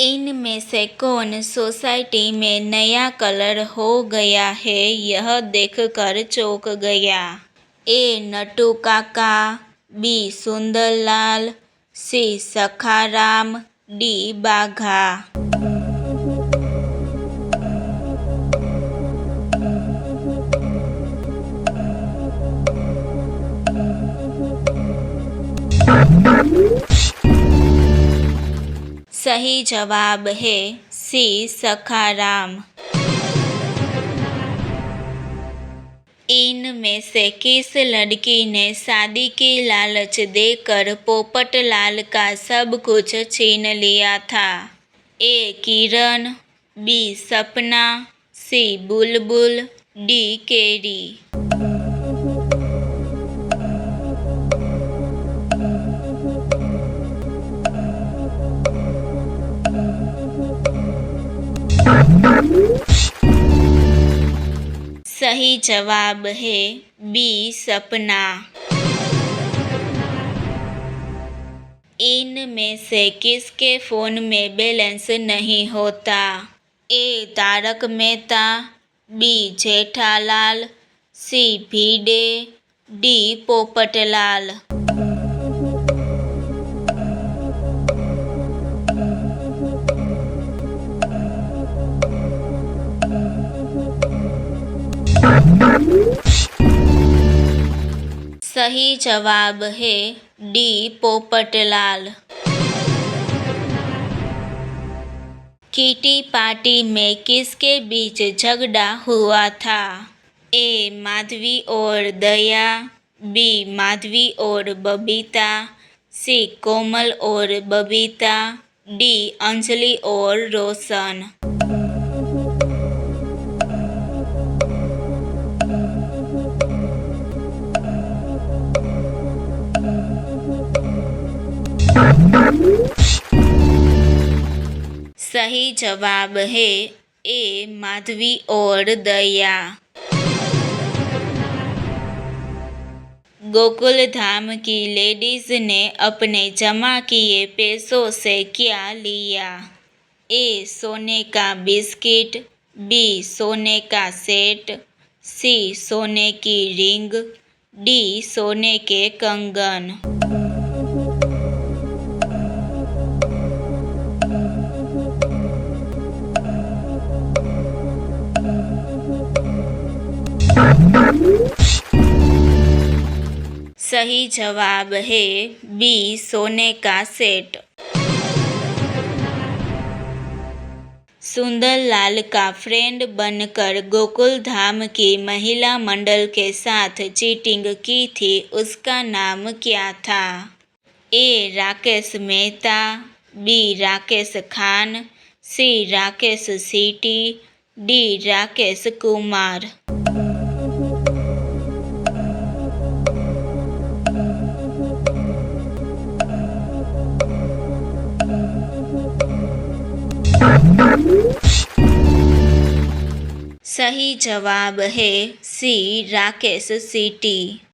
इनमें से कौन सोसाइटी में नया कलर हो गया है, यह देखकर चौंक गया? ए. नट्टू काका, बी. सुंदरलाल, सी. सखाराम, डी. बाघा। सही जवाब है सी. सखाराम। इनमें से किस लड़की ने शादी की लालच देकर पोपटलाल का सब कुछ छीन लिया था? ए. किरण, बी. सपना, सी. बुलबुल, डी. केरी। सही जवाब है बी. सपना। इनमें से किसके फोन में बैलेंस नहीं होता? ए. तारक मेहता, बी. जेठालाल, सी. भिडे, डी. पोपटलाल। सही जवाब है डी. पोपटलाल। किटी पार्टी में किसके बीच झगड़ा हुआ था? ए. माधवी और दया, बी. माधवी और बबीता, सी. कोमल और बबीता, डी. अंजलि और रोशन। सही जवाब है ए. माधवी और दया। गोकुल धाम की लेडीज ने अपने जमा किए पैसों से क्या लिया? ए. सोने का बिस्किट, बी. सोने का सेट, सी. सोने की रिंग, डी. सोने के कंगन। सही जवाब है बी. सोने का सेट। सुंदरलाल का फ्रेंड बनकर गोकुल धाम की महिला मंडल के साथ चीटिंग की थी, उसका नाम क्या था? ए. राकेश मेहता, बी. राकेश खान, सी. राकेश सीटी, डी. राकेश कुमार। सही जवाब है सी. राकेश सीटी।